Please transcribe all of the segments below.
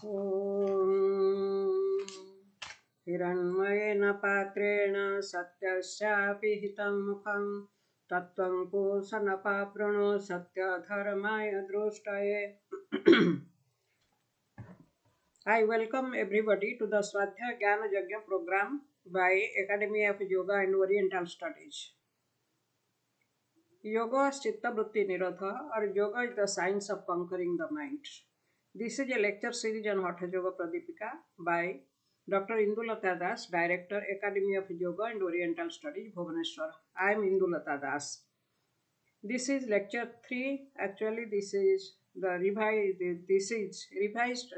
ॐ हिरण्मयेन पात्रेण सत्यस्यापि हितं मुखं तत्त्वं पूषणपाप्रणो सत्यधर्माय दृष्टये. I welcome everybody to the Swadhyaya Jnana Yajna program by Academy of Yoga and Oriental Studies. Yoga is Chitta Vritti Nirodha, or Yoga is the science of conquering the mind. This is a lecture series on Hatha Yoga Pradipika by Dr. Indulata Das, Director, Academy of Yoga and Oriental Studies, Bhubaneswar. I am Indulata Das. This is lecture 3. Actually, this is revised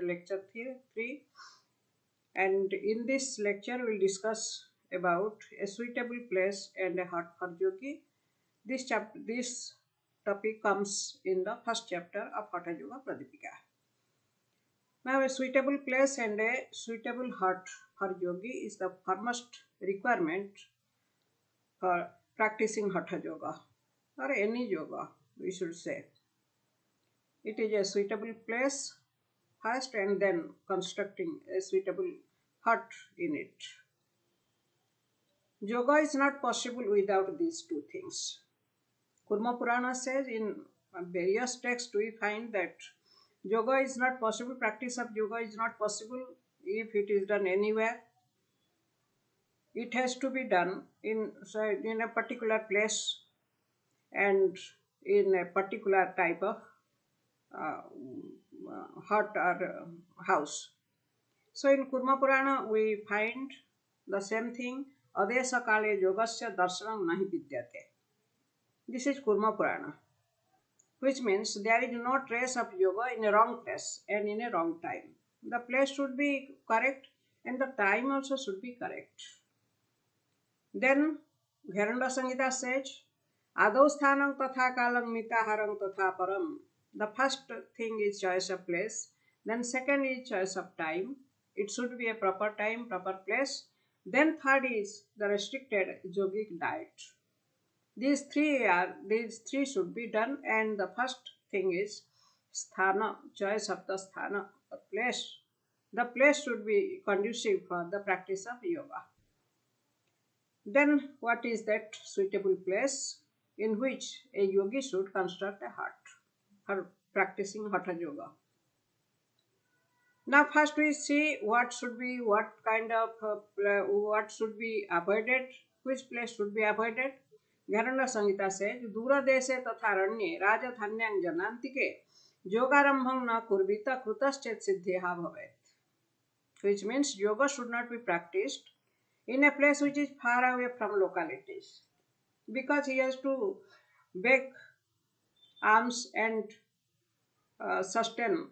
lecture 3. And in this lecture, we will discuss about a suitable place and a hut for yogi. This topic comes in the first chapter of Hatha Yoga Pradipika. Now, a suitable place and a suitable hut for yogi is the foremost requirement for practicing Hatha Yoga or any yoga, we should say. It is a suitable place first and then constructing a suitable hut in it. Yoga is not possible without these two things. Kurma Purana says in various texts we find that yoga is not possible, practice of yoga is not possible if it is done anywhere. It has to be done in a particular place and in a particular type of hut or house. So in Kurma Purana we find the same thing. Adesha kale yogasya darshanam nahi vidyate. This is Kurma Purana, which means there is no trace of yoga in a wrong place and in a wrong time. The place should be correct and the time also should be correct. Then Gheranda Samhita says, Adau sthanam tatha kalam mitaharam tatha param. The first thing is choice of place. Then second is choice of time. It should be a proper time, proper place. Then third is the restricted yogic diet. These three should be done, and the first thing is sthana, choice of the sthana, the place. The place should be conducive for the practice of yoga. Then what is that suitable place in which a yogi should construct a hut for practicing Hatha Yoga? Now first we see what should be avoided, which place should be avoided. Gheranda Samhita says, Dura dese tatharanye rajadhanyang janantike yogarambham na kurvita krutaschet siddhyaha bhavet. Which means yoga should not be practiced in a place which is far away from localities, because he has to beg alms and sustain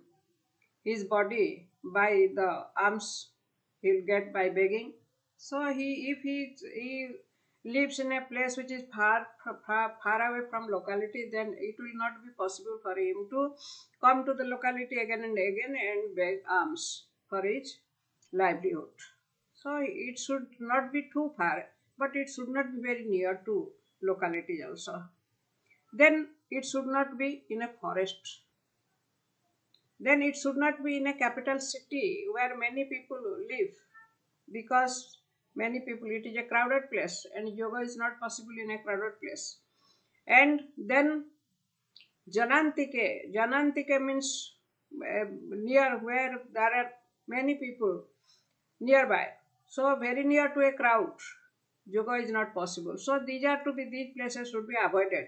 his body by the alms he will get by begging. So if he lives in a place which is far away from locality, then it will not be possible for him to come to the locality again and again and beg alms for his livelihood. So it should not be too far, but it should not be very near to locality also. Then it should not be in a forest. Then it should not be in a capital city where many people live, because it is a crowded place and yoga is not possible in a crowded place. And then Janantike means near where there are many people nearby. So very near to a crowd, yoga is not possible. So these places should be avoided.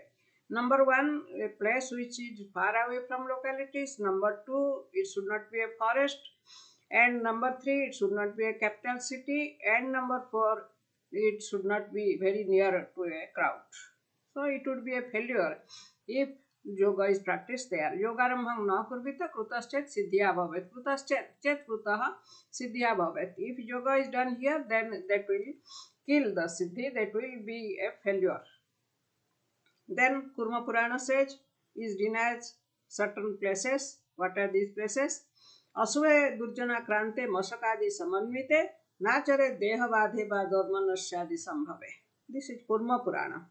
Number one, a place which is far away from localities. Number two, it should not be a forest. And number three, it should not be a capital city. And number four, it should not be very near to a crowd. So it would be a failure if yoga is practiced there. Yogarambham na kurvita krutaschet siddhya bhavet. Krutaschet krutaha siddhya bhavet. If yoga is done here, then that will kill the siddhi. That will be a failure. Then Kurma Purana says is denies certain places. What are these places? Asue durjana krante masakadi samanvite nachare dehavadhe badormanasyadi sambhave. This is Kurma Purana.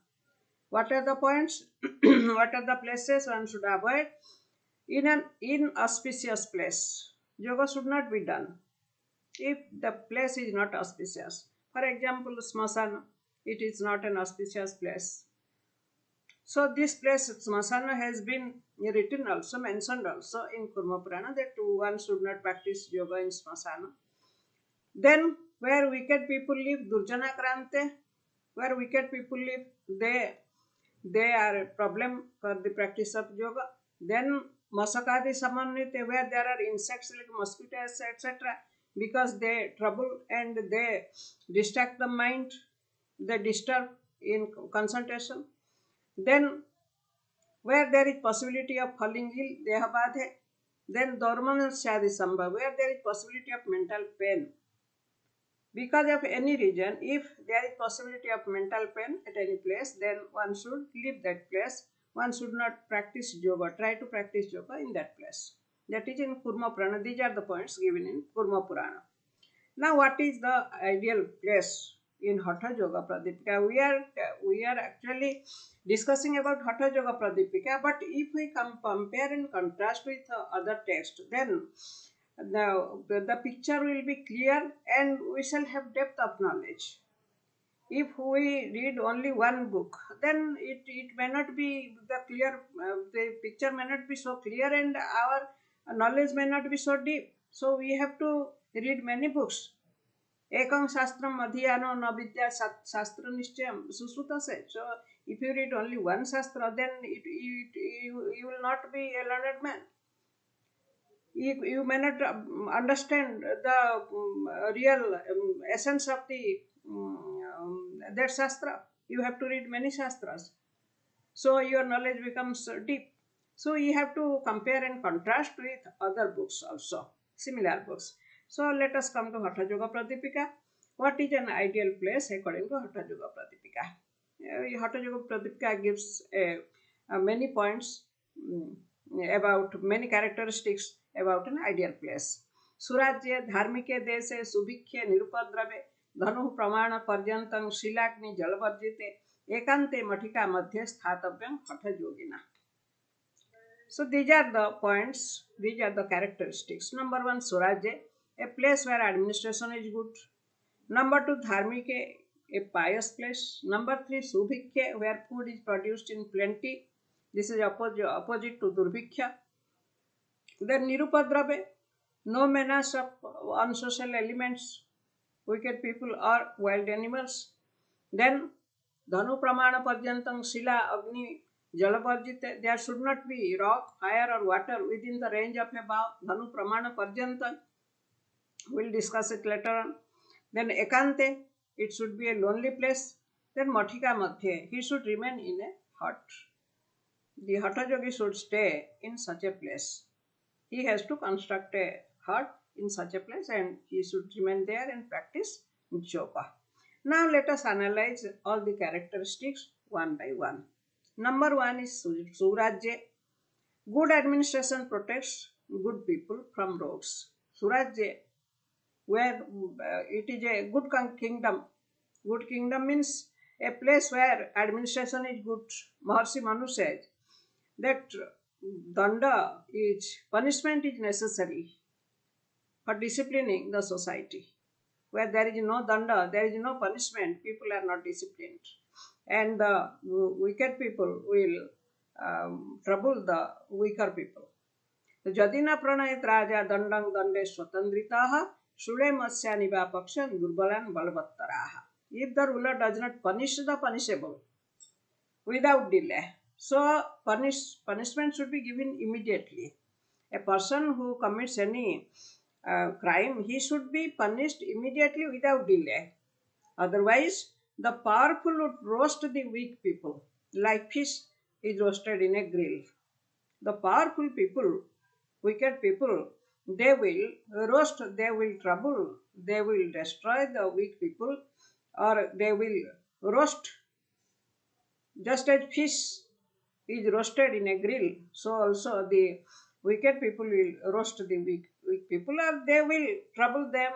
What are the points? What are the places one should avoid? In an inauspicious place. yoga should not be done if the place is not auspicious. For example, smasana, it is not an auspicious place. So this place smasana has been written also, mentioned also in Kurma Purana, that one should not practice yoga in smasana. Then where wicked people live, Durjana Krante, where wicked people live, they are a problem for the practice of yoga. Then Masakadi Samanite, where there are insects like mosquitoes, etc., because they trouble and they distract the mind, they disturb in concentration. Then where there is possibility of falling ill, Dehabadhe. Then Dorman Shadi Sambha, where there is possibility of mental pain. Because of any reason, if there is possibility of mental pain at any place, then one should leave that place. One should not practice yoga, try to practice yoga in that place. That is in Kurma Purana. These are the points given in Kurma Purana. Now, what is the ideal place in Hatha Yoga Pradipika? We are actually discussing about Hatha Yoga Pradipika, but if we compare and contrast with other text, then the picture will be clear and we shall have depth of knowledge. If we read only one book, then it may not be the picture may not be so clear and our knowledge may not be so deep. So we have to read many books. Ekam Shastram Adhyano na Vidya Shastra Nishchayam Susruta said. So if you read only one Shastra, then you will not be a learned man. You may not understand the real essence of the that Shastra. You have to read many Shastras. So your knowledge becomes deep. So you have to compare and contrast with other books also, similar books. So let us come to Hatha Yoga Pradipika. What is an ideal place according to Hatha Yoga Pradipika? Hatha Yoga Pradipika gives many points about many characteristics about an ideal place. Surajye dharmike deshe subhikhye nirupadrave धनु प्रमाण पर्यंतं शिलाग्नि जलवर्जिते एकांते मठिका मध्ये स्थातव्यं हठ योगिना. So these are the points, these are the characteristics. Number one, Surajya, a place where administration is good. Number two, Dharmike, a pious place. Number three, Subhikya, where food is produced in plenty. This is opposite to Durbhikya. Then Nirupadrave, no menace of unsocial elements, wicked people or wild animals. Then Dhanu Pramana Padyantam Sila Agni Jalavarjite, there should not be rock, fire or water within the range of a bow. Dhanu Pramana Padyantam, we'll discuss it later on. Then Ekante, it should be a lonely place. Then Mathika Madhye, he should remain in a hut. The Hatha Yogi should stay in such a place. He has to construct a hut in such a place and he should remain there and practice yoga. Now let us analyze all the characteristics one by one. Number one is Surajya. Good administration protects good people from rogues. Surajya, where it is a good kingdom. Good kingdom means a place where administration is good. Maharshi Manu says that danda is punishment is necessary for disciplining the society. Where there is no danda, there is no punishment, people are not disciplined. And the wicked people will trouble the weaker people. Jadina pranayat raja dandang dande swatandritaha shure masyani pakshan durbalan balvattaraha. If the ruler does not punish the punishable without delay, so punishment should be given immediately. A person who commits any crime, he should be punished immediately without delay. Otherwise, the powerful would roast the weak people, like fish is roasted in a grill. The powerful people, wicked people, they will roast, they will trouble, they will destroy the weak people, or they will roast. Just as fish is roasted in a grill, so also the wicked people will roast the weak people, or they will trouble them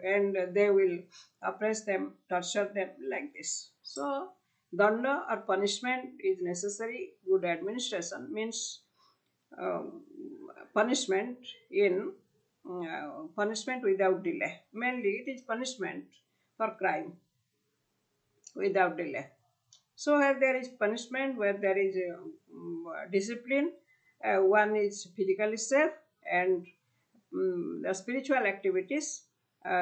and they will oppress them, torture them like this. So, danda or punishment is necessary. Good administration means um, punishment in punishment without delay. Mainly, it is punishment for crime without delay. So, where there is punishment, where there is discipline, one is physically safe, and the spiritual activities,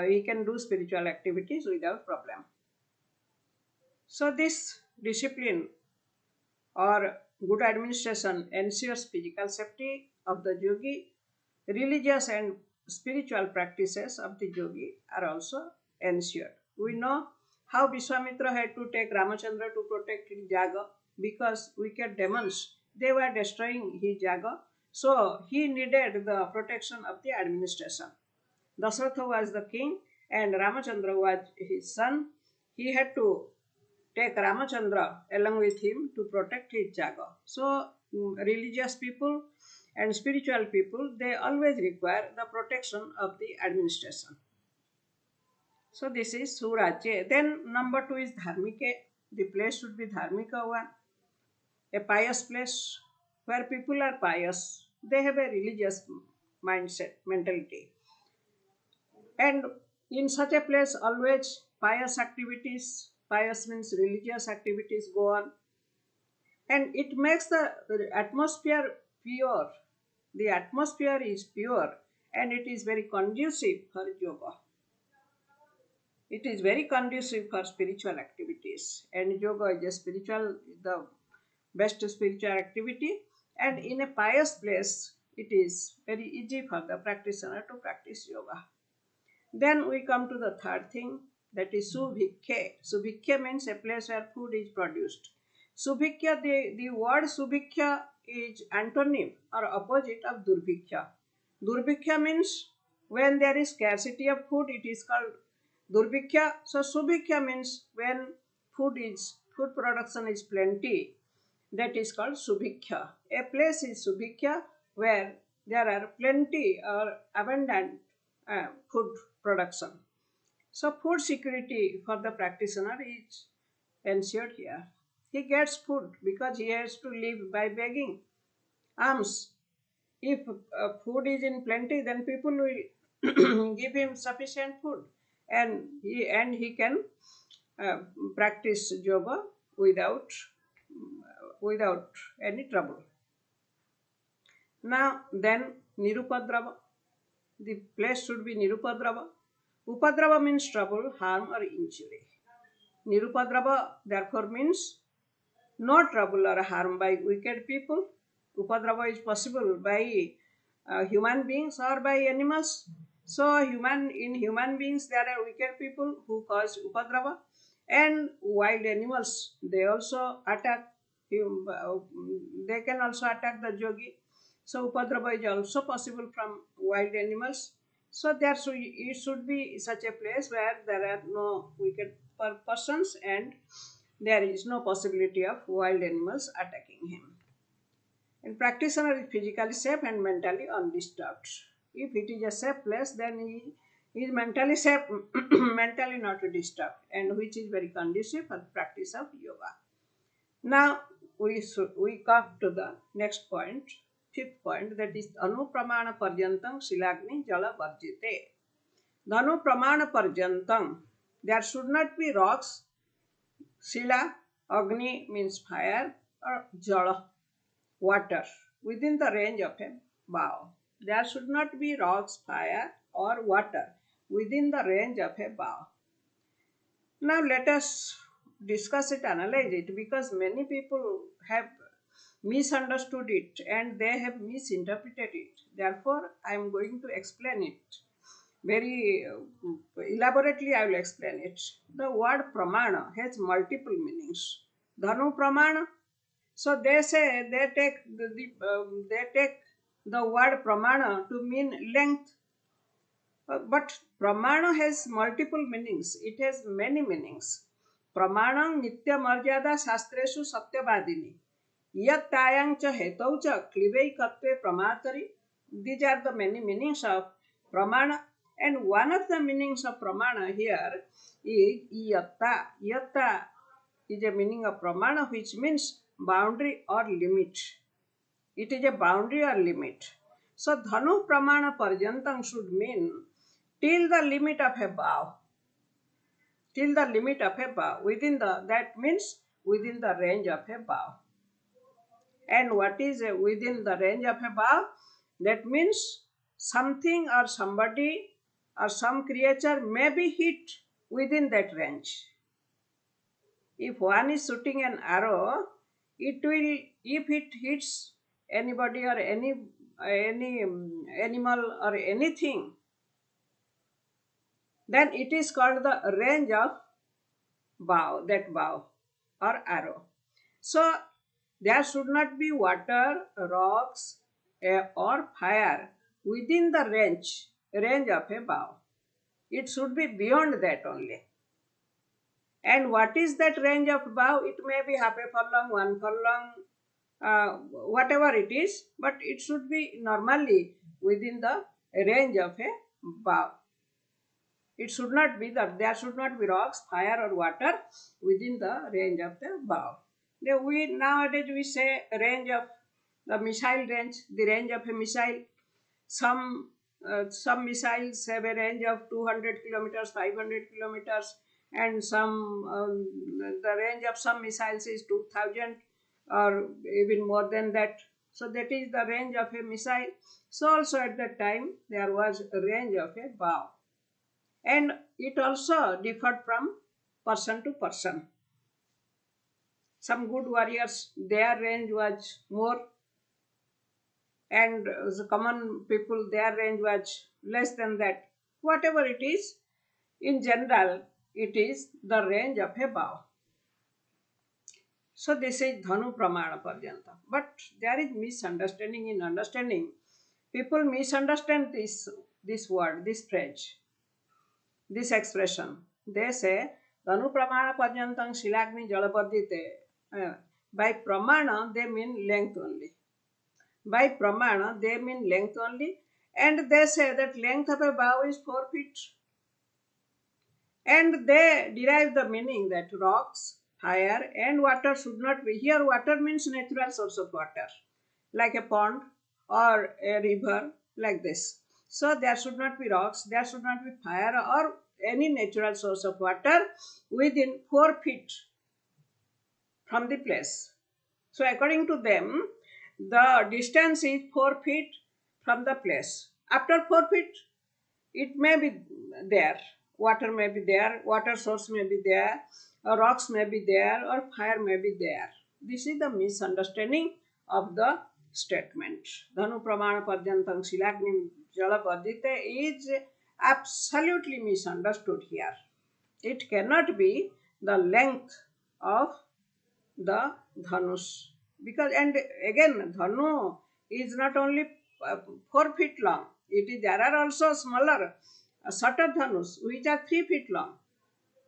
we can do spiritual activities without problem. So, this discipline or good administration ensures physical safety of the yogi. Religious and spiritual practices of the yogi are also ensured. We know how Vishwamitra had to take Ramachandra to protect his jaga because wicked demons they were destroying his jaga. So he needed the protection of the administration. Dasratha was the king and Ramachandra was his son. He had to take Ramachandra along with him to protect his jaga. So, religious people and spiritual people they always require the protection of the administration. So, this is Surajya. Then, number two is Dharmike. The place should be Dharmika one, a pious place where people are pious. They have a religious mindset, mentality. And in such a place, always pious means religious activities go on, and it makes the atmosphere pure. The atmosphere is pure and it is very conducive for yoga. It is very conducive for spiritual activities, and yoga is a spiritual, the best spiritual activity. And in a pious place, it is very easy for the practitioner to practice yoga. Then we come to the third thing, that is subhikya. Subhikya means a place where food is produced. Subhikya, the word subhikya is antonym or opposite of durbhikya. Durbhikya means when there is scarcity of food, it is called durbhikya. So subhikya means when food production is plenty, that is called subhikya. A place is subhikya where there are plenty or abundant food production. So food security for the practitioner is ensured here. He gets food because he has to live by begging alms. If food is in plenty, then people will give him sufficient food, and he can uh, practice yoga without any trouble. Now then, Nirupadrava. The place should be Nirupadrava. Upadrava means trouble, harm, or injury. Nirupadrava therefore means no trouble or harm by wicked people. Upadrava is possible by human beings or by animals. So, in human beings there are wicked people who cause upadrava, and wild animals they also attack. They can also attack the yogi. So, upadrava is also possible from wild animals. So, it should be such a place where there are no wicked persons and there is no possibility of wild animals attacking him. And practitioner is physically safe and mentally undisturbed. If it is a safe place, then he is mentally safe, mentally not disturbed, and which is very conducive for the practice of yoga. Now we come to the next point, fifth point, that is Dhanu Pramana Paryantam Silagni Jala Varjite. Dhanu Pramana Paryantam, there should not be rocks. Sila, Agni means fire, or Jala, water, within the range of a bow. There should not be rocks, fire, or water within the range of a bow. Now let us discuss it, analyze it, because many people have misunderstood it and they have misinterpreted it. Therefore, I am going to explain it very elaborately. I will explain it. The word pramana has multiple meanings. Dhanu pramana. So they say they take the word pramana to mean length. But pramana has multiple meanings. It has many meanings. Pramanam nitya maryada shastreshu satyavadini. Yat tayang cha hetau cha klivei katve pramatari. These are the many meanings of pramana. And one of the meanings of pramana here is yatta. Yatta is a meaning of pramana which means boundary or limit. It is a boundary or limit. So dhanu pramana paryantam should mean till the limit of a bow. Till the limit of a bow. That means within the range of a bow. And what is within the range of a bow? That means something or somebody or some creature may be hit within that range. If one is shooting an arrow, it will, if it hits anybody or any animal or anything, then it is called the range of bow, that bow or arrow. So there should not be water, rocks, or fire within the range of a bow. It should be beyond that only. And what is that range of bow? It may be half a furlong, 1 furlong, whatever it is, but it should be normally within the range of a bow. It should not be that there should not be rocks, fire, or water within the range of the bow. Nowadays we say range of the missile range, the range of a missile. Some missiles have a range of 200 kilometers, 500 kilometers, and the range of some missiles is 2000 or even more than that. So that is the range of a missile. So also at that time there was a range of a bow. And it also differed from person to person. Some good warriors, their range was more, and the common people, their range was less than that. Whatever it is, in general, it is the range of a bow. So this is dhanu pramana paryanta. But there is misunderstanding in understanding. People misunderstand this word, this phrase, this expression. They say dhanu pramana paryantam shilagni jalapardite. By pramana they mean length only. By pramana they mean length only, and they say that length of a bow is 4 feet. And they derive the meaning that rocks, fire, and water should not be. Here water means natural source of water, like a pond or a river, like this. So there should not be rocks, there should not be fire or any natural source of water within 4 feet from the place. So according to them, the distance is 4 feet from the place. After 4 feet, it may be there. Water may be there, water source may be there, or rocks may be there, or fire may be there. This is the misunderstanding of the statement. Dhanu pramana paryantam shilagnim jalapardite is absolutely misunderstood here. It cannot be the length of the dhanus. Because, and again, dhanu is not only 4 feet long. There are also smaller, shorter dhanus, which are 3 feet long.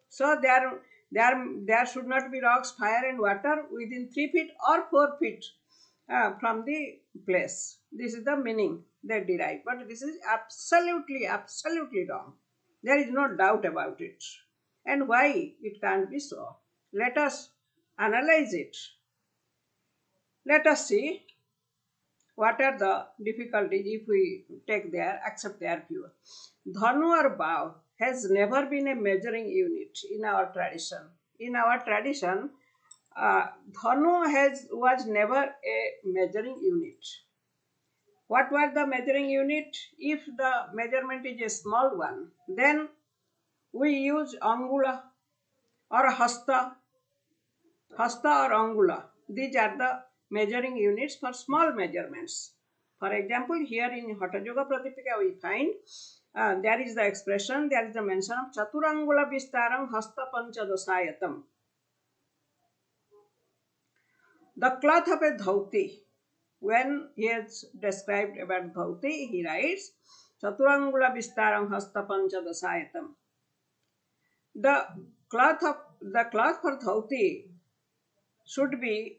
So there should not be rocks, fire, and water within 3 feet or 4 feet from the place. This is the meaning they derive. But this is absolutely wrong. There is no doubt about it. And why it can't be so? Let us analyze it. Let us see what are the difficulties if we accept their view. Dhanu or bow has never been a measuring unit in our tradition. In our tradition, dhanu was never a measuring unit. What was the measuring unit? If the measurement is a small one, then we use angula or hasta or angula. These are the measuring units for small measurements. For example, here in Hatha Yoga Pradipika we find there is the expression, there is the mention of chaturangula vistaram hasta panchadasayatam. The cloth of a dhauti. When he has described about dhauti, he writes chaturangula vistaram hasta panchadasayatam. The cloth for dhauti should be,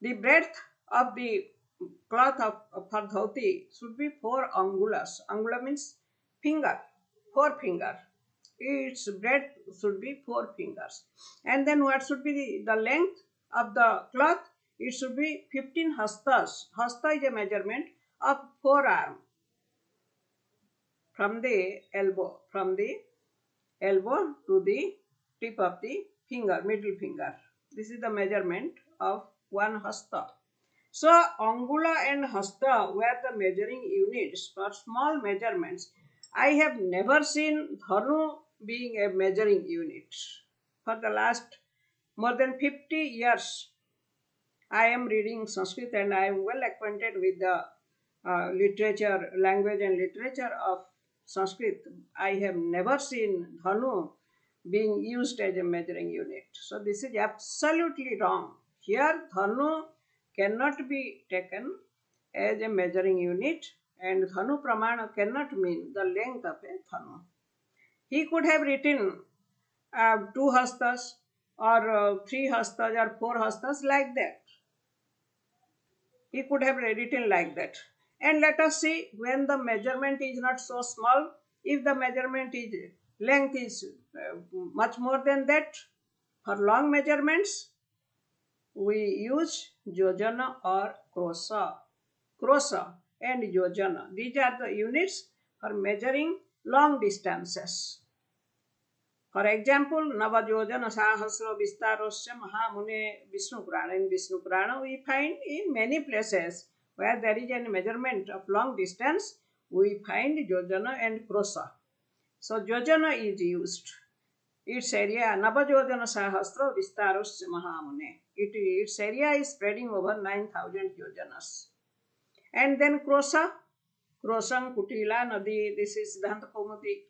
the breadth of the cloth for dhauti should be 4 angulas. Angula means finger, 4 finger. Its breadth should be 4 fingers. And then what should be the length of the cloth? it should be 15 hastas. Hasta is a measurement of forearm from the elbow to the tip of the finger, middle finger. This is the measurement of one hasta. So angula and hasta were the measuring units for small measurements. I have never seen dhanu being a measuring unit. For the last more than 50 years, I am reading Sanskrit and I am well acquainted with the literature, language and literature of Sanskrit. I have never seen dhanu being used as a measuring unit. So this is absolutely wrong. Here dhanu cannot be taken as a measuring unit, and dhanu pramana cannot mean the length of a dhanu. He could have written two hastas or three hastas or four hastas like that. He could have written like that. And let us see, when the measurement is not so small, if the measurement is length is much more than that, for long measurements, we use yojana or krosa. Krosa and yojana. These are the units for measuring long distances. For example, Navajojana Sahasra Vistarosya Mahamune Vishnu Purana. In Vishnu Purana, we find in many places where there is a measurement of long distance, we find Yojana and Krosa. So Yojana is used. Its area, Navajojana Sahasra Vistarosya Mahamune. Its area is spreading over 9,000 yojanas. And then Krosa, Krosam Kutila Nadi, this is Siddhanta Kaumudi.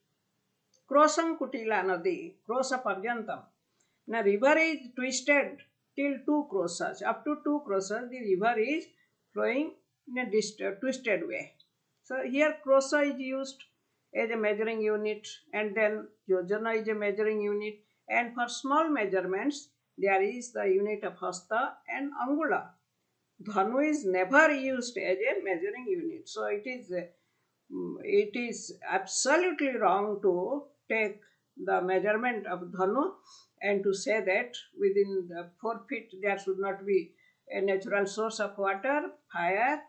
Krosam Kutila Nadi, Krosa Paryantam. Now river is twisted till 2 krosas. Up to 2 krosas, the river is flowing in a twisted way. So here krosa is used as a measuring unit, and then yojana is a measuring unit. And for small measurements, there is the unit of hasta and angula. Dhanu is never used as a measuring unit. So it is absolutely wrong to take the measurement of dhanu and to say that within the 4 feet there should not be a natural source of water, fire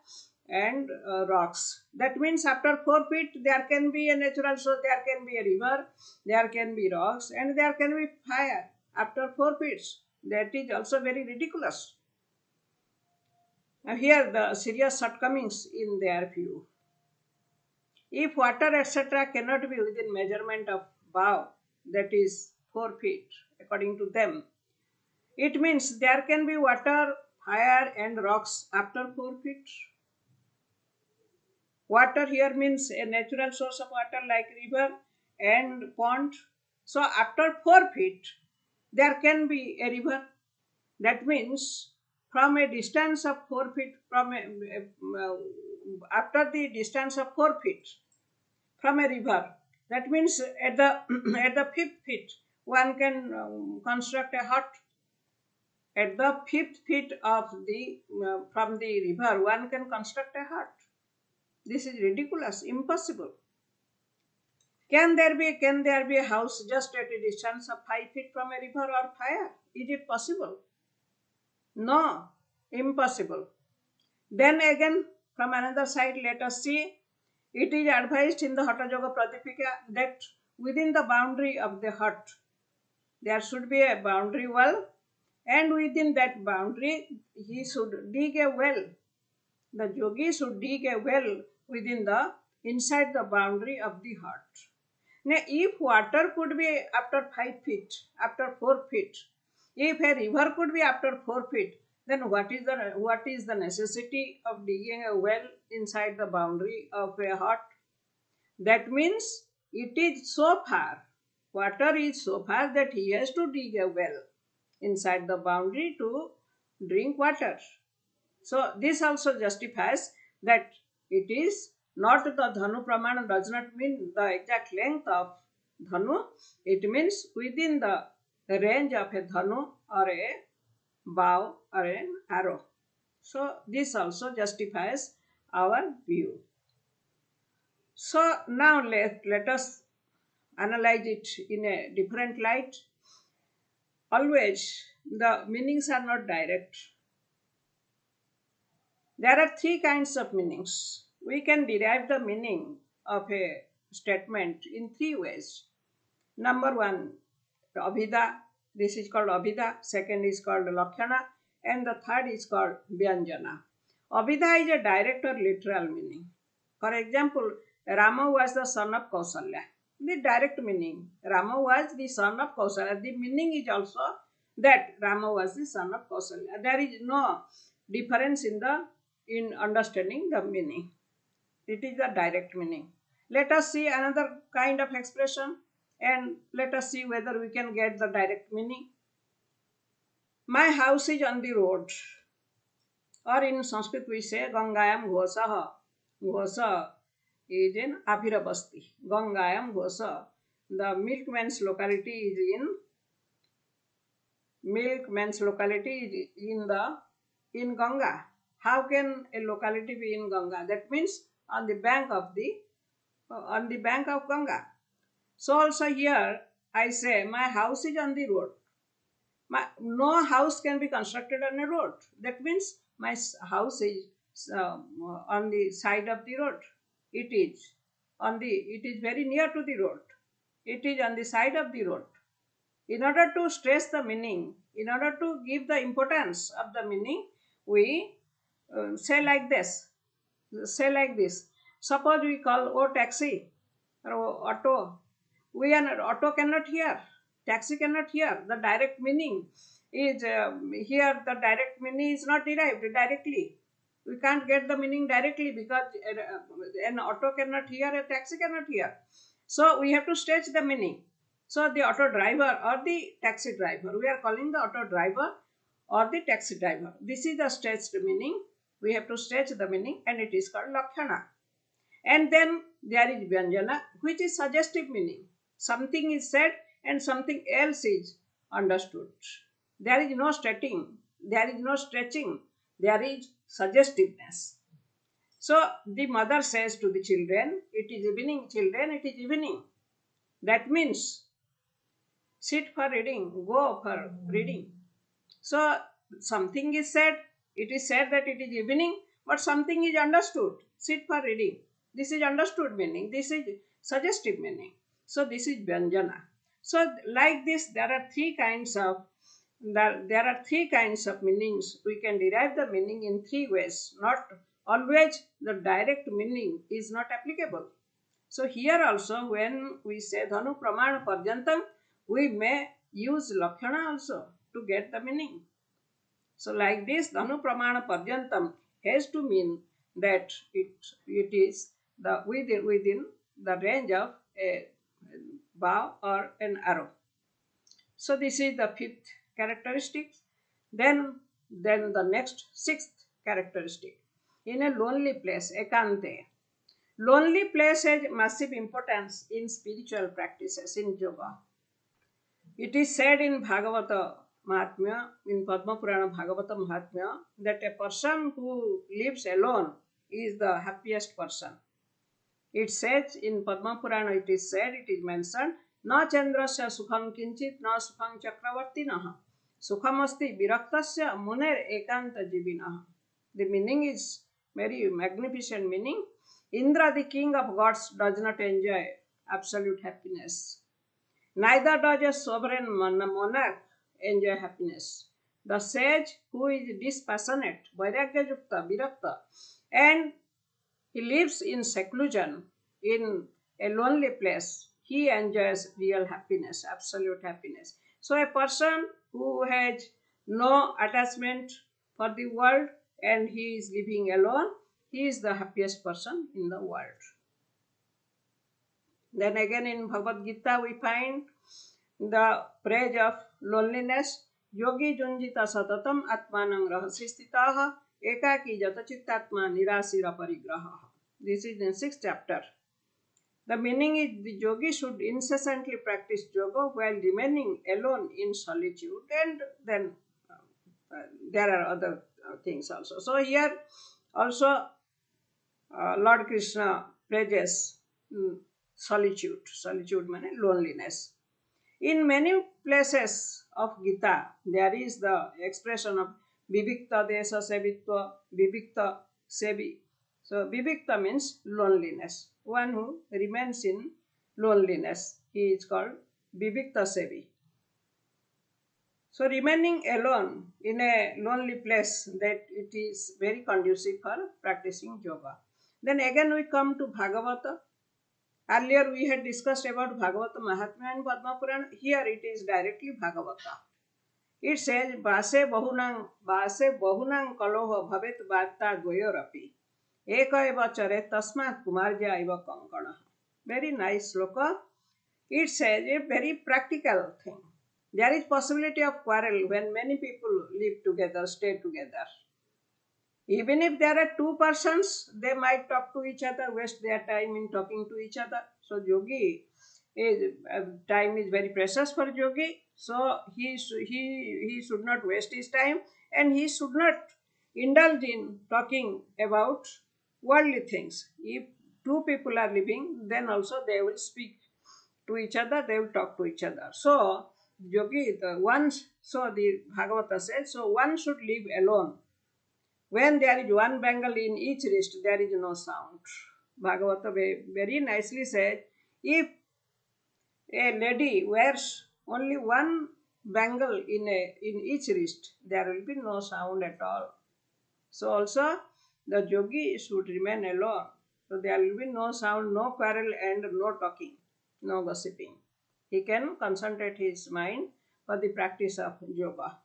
and rocks. That means after 4 feet there can be a natural source, there can be a river, there can be rocks and there can be fire after 4 feet. That is also very ridiculous. Now here the serious shortcomings in their view. If water etc. cannot be within measurement of bow, that is 4 feet, according to them, it means there can be water, fire and rocks after 4 feet. Water here means a natural source of water like river and pond. So after 4 feet, there can be a river. That means from a distance of 4 feet, after the distance of 4 feet from a river, that means at the at the 5th feet one can construct a hut. At the 5th feet of the from the river one can construct a hut. This is ridiculous, impossible. Can there be a house just at a distance of 5 feet from a river or fire? Is it possible? No, impossible. Then again, from another side, let us see. It is advised in the Hatha Yoga Pradipika that within the boundary of the hut, there should be a boundary wall, and within that boundary, he should dig a well. The yogi should dig a well inside the boundary of the hut. Now, if water could be after 5 feet, after 4 feet, if a river could be after 4 feet, then what is the necessity of digging a well inside the boundary of a hut? That means it is so far, water is so far that he has to dig a well inside the boundary to drink water. So this also justifies that it is not the dhanu pramana does not mean the exact length of dhanu. It means within the range of a dhanu or a bow or an arrow. So this also justifies our view. So now let us analyze it in a different light. Always the meanings are not direct. There are three kinds of meanings. We can derive the meaning of a statement in three ways. Number one, Abhida. This is called Abhida. Second is called Lakshana. And the third is called Vyanjana. Abhida is a direct or literal meaning. For example, Rama was the son of Kausalya. The direct meaning, Rama was the son of Kausalya. The meaning is also that Rama was the son of Kausalya. There is no difference in understanding the meaning. It is the direct meaning. Let us see another kind of expression and let us see whether we can get the direct meaning. My house is on the road. Or in Sanskrit we say Gangayam Ghosaha. Ghosa is in Abhirabasti. Gangayam Ghosa. The milkman's locality is in Ganga. How can a locality be in Ganga? That means on the bank of Ganga. So also here I say my house is on the road. No house can be constructed on a road. That means my house is on the side of the road. It is very near to the road. It is on the side of the road. In order to stress the meaning, in order to give the importance of the meaning, we say like this. Say like this. Suppose we call taxi or auto. Auto cannot hear. Taxi cannot hear. The direct meaning is here. The direct meaning is not derived directly. We can't get the meaning directly because an auto cannot hear, a taxi cannot hear. So we have to stretch the meaning. So the auto driver or the taxi driver, we are calling the auto driver or the taxi driver. This is the stretched meaning. We have to stretch the meaning and it is called Lakshana. And then there is Vyanjana, which is suggestive meaning. Something is said and something else is understood. There is no stretching, there is no stretching, there is suggestiveness. So the mother says to the children, it is evening, children, it is evening. That means sit for reading, go for reading. So something is said, it is said that it is evening, but something is understood. Sit for reading. This is understood meaning. This is suggestive meaning. So this is Vyanjana. So like this, there are three kinds of meanings. We can derive the meaning in three ways. Not always the direct meaning is not applicable. So here also when we say Dhanu Pramana Parjantam, we may use Lakshana also to get the meaning. So like this, Dhanu Pramana Parjantam has to mean that it is within the range of a bow or an arrow. So this is the fifth characteristic. Then the next sixth characteristic. In a lonely place, ekante. Lonely place has massive importance in spiritual practices in yoga. It is said in Bhagavata Mahatmya, in Padma Purana Bhagavata Mahatmya, that a person who lives alone is the happiest person. It says in Padma Purana, it is mentioned, Na chandrasya sukham kinchit, na sukham chakravartinaha. Sukhamasti viraktasya muner ekanta jivinaha. The meaning is very magnificent meaning. Indra, the king of gods, does not enjoy absolute happiness. Neither does a sovereign monarch enjoy happiness. The sage who is dispassionate, vairagya yukta, virakta, and he lives in seclusion, in a lonely place, he enjoys real happiness, absolute happiness. So a person who has no attachment for the world and he is living alone, he is the happiest person in the world. Then again in Bhagavad Gita we find the praise of loneliness. Yogi junjita satatam atmanang rahasistitaha ekaki jatachittatma nirasira parigraha. This is in 6th chapter. The meaning is the yogi should incessantly practice yoga while remaining alone in solitude, and then there are other things also. So here also Lord Krishna praises solitude. Solitude means loneliness. In many places of Gita, there is the expression of Vivikta desha sevitva, Vivikta sevi. So Vivikta means loneliness. One who remains in loneliness. He is called Vivikta sevi. So remaining alone in a lonely place, that it is very conducive for practicing yoga. Then again we come to Bhagavata. Earlier we had discussed about Bhagavata Mahatmya and Padma Purana. Here it is directly Bhagavata. It says, Vase bahunang kaloha bhavet varta dvayorapi. Eka eva chare tasmat kumarja eva kankana. Very nice sloka. It says a very practical thing. There is possibility of quarrel when many people live together, stay together. Even if there are two persons, they might talk to each other, waste their time in talking to each other. So yogi is time is very precious for yogi. So he should not waste his time, and he should not indulge in talking about worldly things. If two people are living, then also they will speak to each other, they will talk to each other. So yogi, the Bhagavata says, so one should live alone. When there is one bangle in each wrist, there is no sound. Bhagavata very nicely said, if a lady wears only one bangle in each wrist, there will be no sound at all. So also the yogi should remain alone. So there will be no sound, no quarrel, and no talking, no gossiping. He can concentrate his mind for the practice of yoga.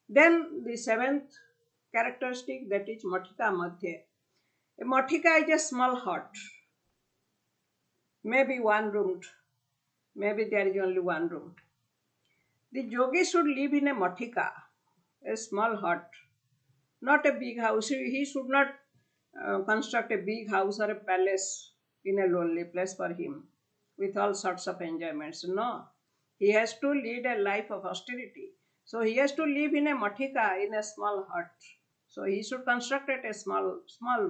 Then the seventh characteristic, that is Mathika Madhya. A Mathika is a small hut, maybe one roomed, maybe there is only one room. The yogi should live in a Mathika, a small hut, not a big house. He should not construct a big house or a palace in a lonely place for him with all sorts of enjoyments. No, he has to lead a life of austerity. So he has to live in a Mathika, in a small hut. So he should construct a small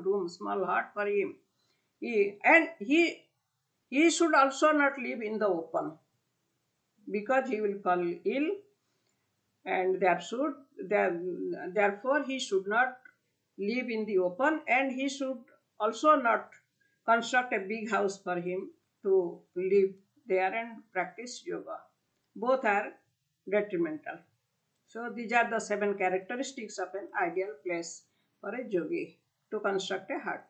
room, small hut for him. He should also not live in the open, because he will fall ill, and therefore he should not live in the open, and he should also not construct a big house for him to live there and practice yoga. Both are detrimental. So these are the seven characteristics of an ideal place for a yogi to construct a hut.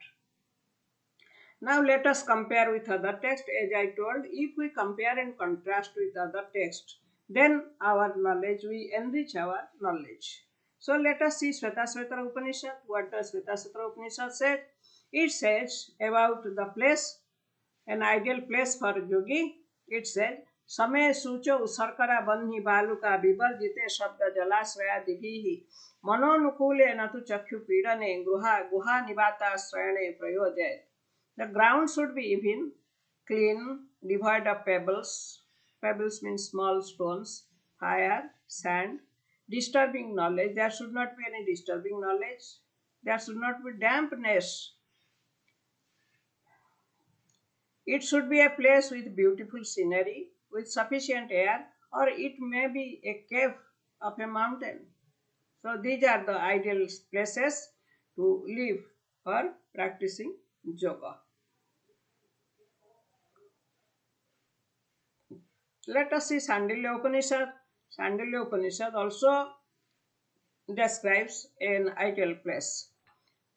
Now let us compare with other texts. As I told, if we compare and contrast with other texts, then we enrich our knowledge. So let us see Svetasvatara Upanishad. What does Svetasvatara Upanishad say? It says about the place, an ideal place for yogi. It says, Same sucho sarkara banhi baluka vivarjite shabda jalasvaya divihi manonukule natu chakhu pidane guha nivata swayane prayojayat. The ground should be even, clean, devoid of pebbles. Pebbles means small stones, fire, sand, disturbing knowledge. There should not be any disturbing knowledge. There should not be dampness. It should be a place with beautiful scenery, with sufficient air, or it may be a cave of a mountain. So these are the ideal places to live for practicing yoga. Let us see Sandilya Upanishad. Sandilya Upanishad also describes an ideal place.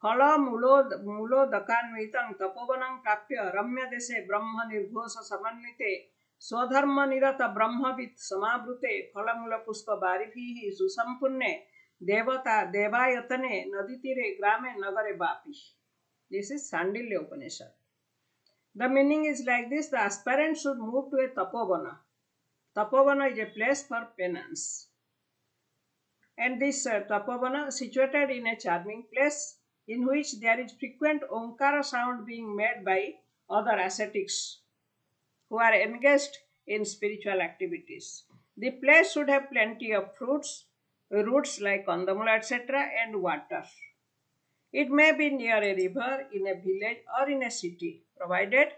Phala mulo dakanvitam tapovanam prapya ramya dese brahma nirghosa samanvite swadharma nirata brahmavit samabrute phalamula pushpa baribhihi susampurne devata devayatane naditire grame nagare bapi. This is Sandilya Upanishad. The meaning is like this: the aspirant should move to a tapovana. Tapovana is a place for penance. And this tapovana situated in a charming place in which there is frequent onkara sound being made by other ascetics who are engaged in spiritual activities. The place should have plenty of fruits, roots like kandamula, etc., and water. It may be near a river, in a village, or in a city, provided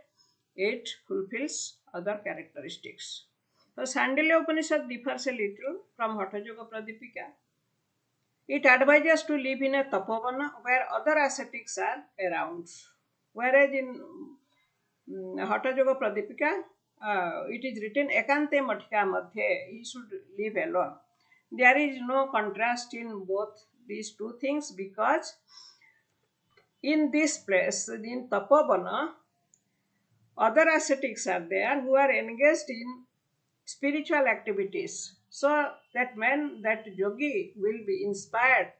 it fulfills other characteristics. So Sandilya Upanishad differs a little from Hatha Yoga Pradipika. It advises to live in a tapavana where other ascetics are around. Whereas in Hatha Yoga Pradipika, it is written Ekante Mathika Madhye, he should live alone. There is no contrast in both these two things because in this place, in Tapavana, other ascetics are there who are engaged in spiritual activities. So that yogi will be inspired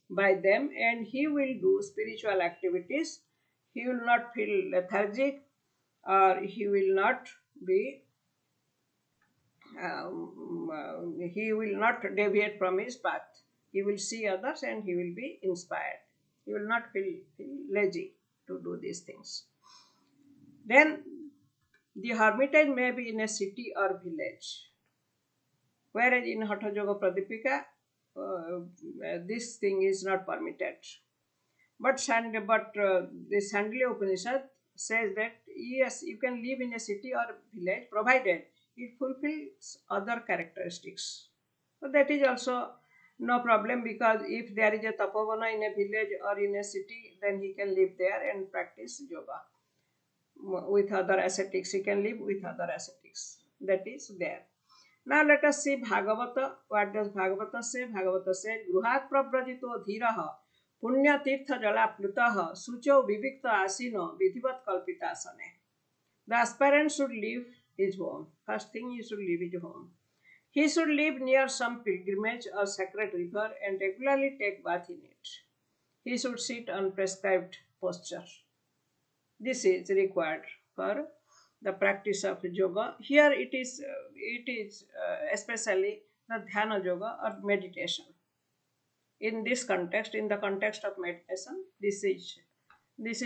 by them and he will do spiritual activities. He will not feel lethargic or he will not be he will not deviate from his path. He will see others and he will be inspired. He will not feel lazy to do these things. Then the hermitage may be in a city or village. Whereas in Hatha Yoga Pradipika, this thing is not permitted. But the Sandilya Upanishad says that yes, you can live in a city or village provided it fulfills other characteristics. So that is also no problem because if there is a tapavana in a village or in a city, then he can live there and practice yoga with other ascetics. He can live with other ascetics. That is there. Now let us see Bhagavata. What does Bhagavata say? Bhagavata says, Gruhat prabrajito dhiraha punya tirtha jala plutaha sucho vivikta asino vidhivat kalpitasane. The aspirant should leave his home. First thing, he should leave his home. He should live near some pilgrimage or sacred river and regularly take bath in it. He should sit on prescribed posture. This is required for the practice of yoga. Here it is especially the dhyana yoga or meditation. In this context, in the context of meditation, this is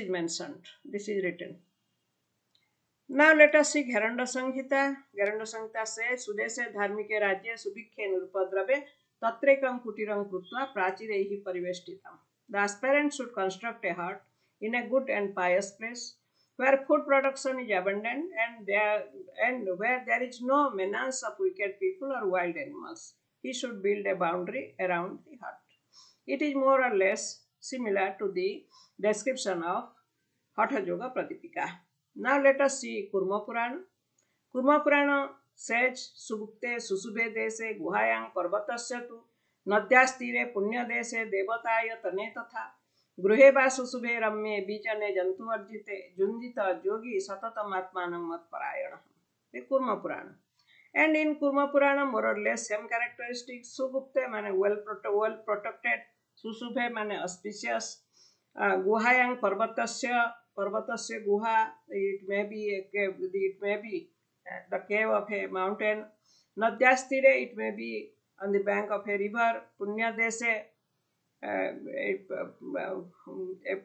mentioned. This is written. Now let us see Gheranda Samhita. Gheranda Samhita says, Sudese dharmike rajye subikhe nirpadrave tatrekam kutiram krutva prachirehi pariveshtitam. The aspirant should construct a hut in a good and pious place where food production is abundant and where there is no menace of wicked people or wild animals. He should build a boundary around the hut. It is more or less similar to the description of Hatha Yoga Pradipika. Now let us see Kurma Purana. Kurma Purana says, Subukte Susubhe Dese Guhayang Parvatasya tu Nadyastire Punya Dese Devataya Tane Tatha Gruhe Va Susubhe Ramme Bijane Jantuvarjite Junjita Yogi Satatam Atmanam Matparayana. The Kurma Purana. And in Kurma Purana, more or less same characteristics. Subukte means well protected, Susubhe means auspicious, Guhayang Parvatasya Guha, it may be a cave, the cave of a mountain. Nadyastire, it may be on the bank of a river. Punya Dese, a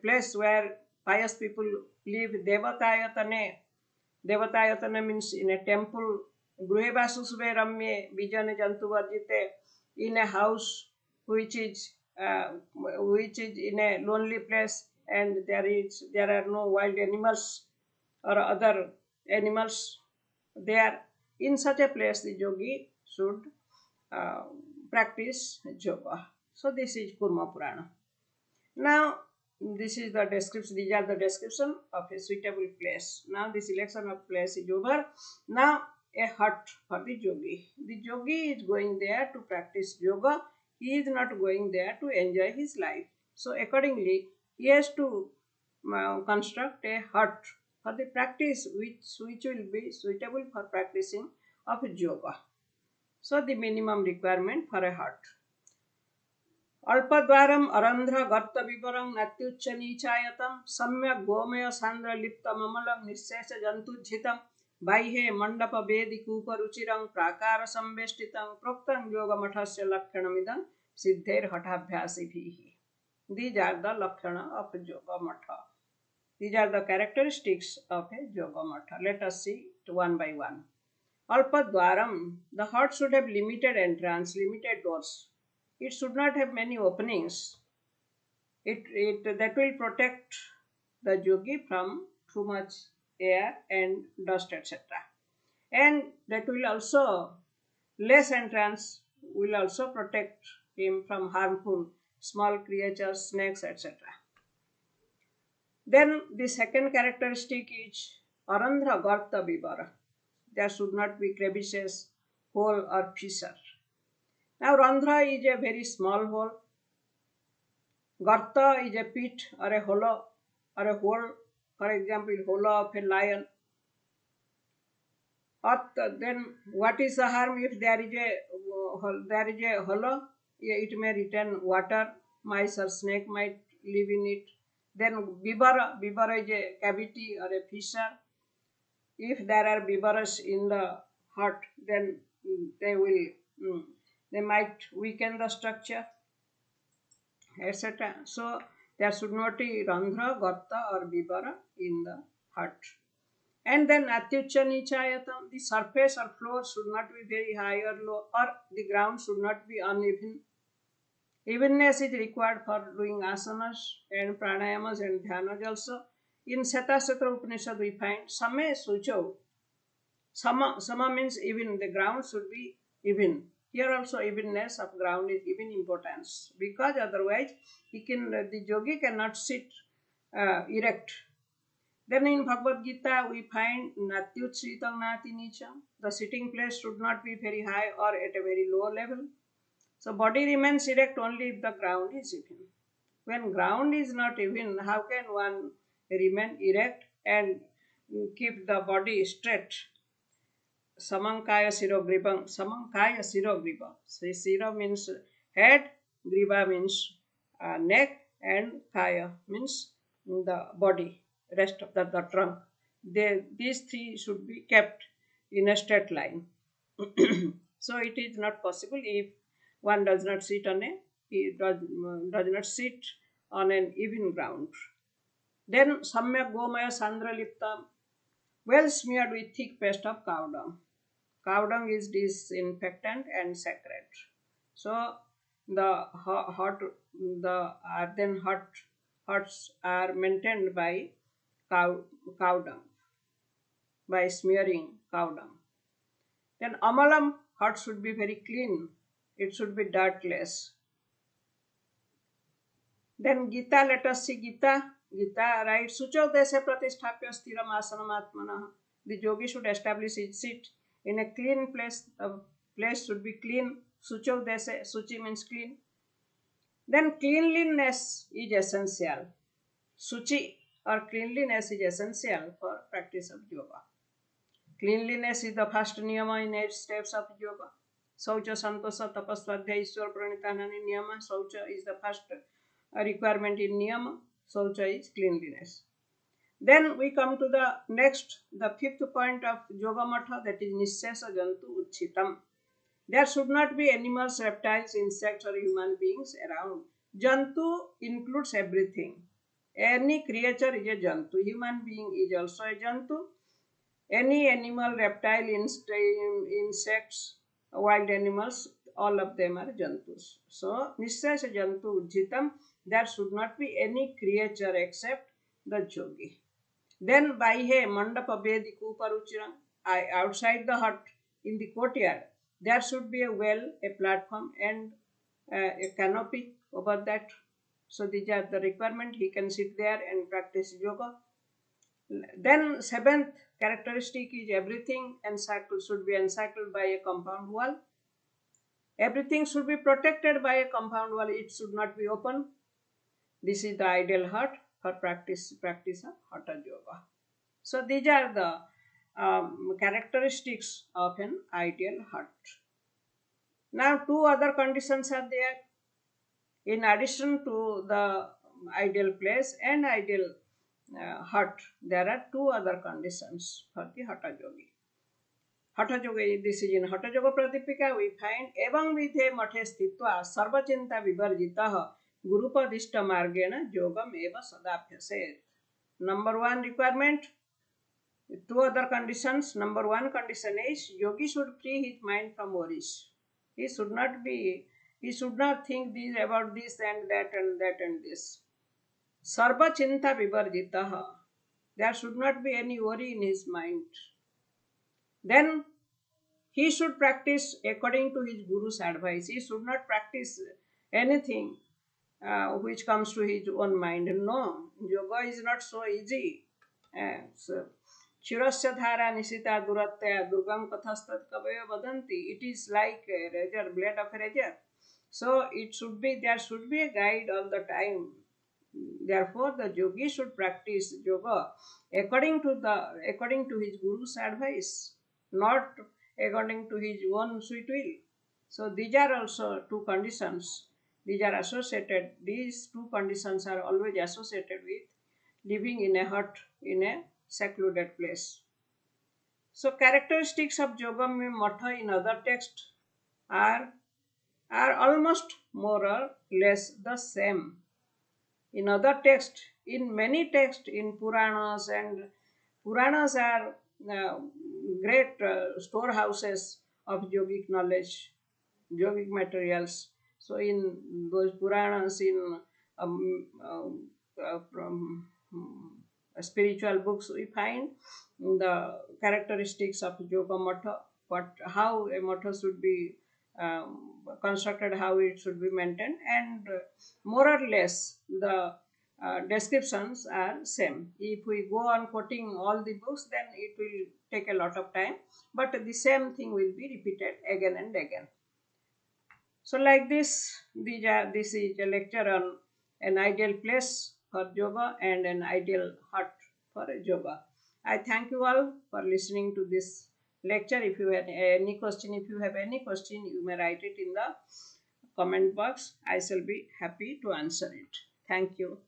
place where pious people live. Devatayatane means in a temple. Gruheva Susve Ramye Vijane Jantuvarjite, in a house which is in a lonely place and there are no wild animals or other animals there. In such a place, the yogi should practice yoga. So this is Kurma Purana. Now this is the description. These are the description of a suitable place. Now the selection of place is over. Now a hut for the yogi. The yogi is going there to practice yoga. He is not going there to enjoy his life. So accordingly, he has to construct a hut for the practice which will be suitable for practicing of yoga. So the minimum requirement for a hut. अल्पद्वारम अरंध्र गर्त विवरं नत्युच्च नीचायतम सम्यक गोमय सांद्र लिप्तम अमलं निःशेष जंतुज्झितम बाह्ये मंडप वेदी कूप रुचिरं प्राकार संवेष्टितं प्रोक्तं योग मठस्य लक्षणमिदं सिद्धेर हठाभ्यासिभिः. These are the lakshana of yoga matha. These are the characteristics of a yoga matha. Let us see it one by one. Alpadwaram, the hut should have limited entrance, limited doors. It should not have many openings. That will protect the yogi from too much air and dust, etc. And that will also, less entrance will also protect him from harmful small creatures, snakes, etc. Then the second characteristic is Arandhra Garta Vibara. There should not be crevices, hole or fissure. Now Randhra is a very small hole. Garta is a pit or a hollow or a hole, for example, hollow of a lion. Or then what is the harm if there is a hollow? It may retain water. Mice or snake might live in it. Then vibara is a cavity or a fissure. If there are vibaras in the heart, then they might weaken the structure, etc. So there should not be randhra, garta or vibara in the heart. And then atyucha nichayatam, the surface or floor should not be very high or low, or the ground should not be uneven. Evenness is required for doing asanas and pranayamas and dhyanas also. In Shatasatra Upanishad we find Same Sucho. Sama means even, the ground should be even. Here also evenness of ground is given importance, because otherwise the yogi cannot sit erect. Then in Bhagavad Gita we find Natyut Sritang Nati Nicham. The sitting place should not be very high or at a very low level. So body remains erect only if the ground is even. When ground is not even, how can one remain erect and keep the body straight? Samankaya Sirogribam. Samankaya Sirogribam. So Siro means head, Griba means neck, and Kaya means the body, rest of the trunk. These three should be kept in a straight line. So it is not possible if one does not sit on an even ground. Then Samyak Gomaya Sandra Liptam, well smeared with thick paste of cow dung. Cow dung is disinfectant and sacred. So the huts are maintained by cow dung, by smearing cow dung. Then Amalam hut should be very clean. It should be dirtless. Then Gita, let us see Gita. Gita writes, Sucho dese pratisthapya stiram asanam atmana. The yogi should establish his seat in a clean place. The place should be clean. Sucho dese, Suchi means clean. Then cleanliness is essential. Suchi or cleanliness is essential for practice of yoga. Cleanliness is the first niyama in 8 steps of yoga. Saucha Santosa Tapaswadhya Ishwar Pranitanani Niyama. Saucha is the first requirement in Niyama. Saucha is cleanliness. Then we come to the fifth point of Yoga Matha, that is Nissesa Jantu Uchitam. There should not be animals, reptiles, insects or human beings around. Jantu includes everything. Any creature is a Jantu. Human being is also a Jantu. Any animal, reptile, insects, wild animals, all of them are Jantus. So, Nissesa Jantu Ujjitam, there should not be any creature except the yogi. Then, Baihe Mandapa Vedi Kuparuchiram, outside the hut, in the courtyard, there should be a well, a platform, and a canopy over that. So, these are the requirement. He can sit there and practice yoga. Then, seventh characteristic is everything should be encircled by a compound wall. Everything should be protected by a compound wall. It should not be open. This is the ideal hut for practice of Hatha Yoga. So these are the characteristics of an ideal hut. Now 2 other conditions are there. In addition to the ideal place and ideal hut, there are 2 other conditions for the Hatha Yogi. Hatha Yoga, this is in Hatha Yoga Pradipika, we find Evam Vidhe Mathe Sthitva Sarvachinta Vivarjitaha Gurupadishta Margena Yogam Eva Sadapyaset. Number 1 requirement, 2 other conditions. Number 1 condition is yogi should free his mind from worries. He should not think about this and that and that and this. Sarva Chinta Vivarjitaha. There should not be any worry in his mind. Then he should practice according to his guru's advice. He should not practice anything which comes to his own mind. No, yoga is not so easy. So, Chirasya dhara nisita duratya durgam kathastat kavaya vadanti. It is like a razor, blade of a razor. So there should be a guide all the time. Therefore, the yogi should practice yoga according to his guru's advice, not according to his own sweet will. So these are also two conditions. These two conditions are always associated with living in a hut in a secluded place. So characteristics of Yoga Matha in other texts are are almost more or less the same. In other texts, in many texts, in Puranas, and Puranas are great storehouses of yogic knowledge, yogic materials. So in those Puranas, in from spiritual books, we find the characteristics of yoga matha, how a matha should be constructed, how it should be maintained, and more or less the descriptions are same. If we go on quoting all the books, then it will take a lot of time, but the same thing will be repeated again and again. So, like this is a lecture on an ideal place for yoga and an ideal hut for yoga. I thank you all for listening to this lecture. If you have any question, you may write it in the comment box. I shall be happy to answer it. Thank you.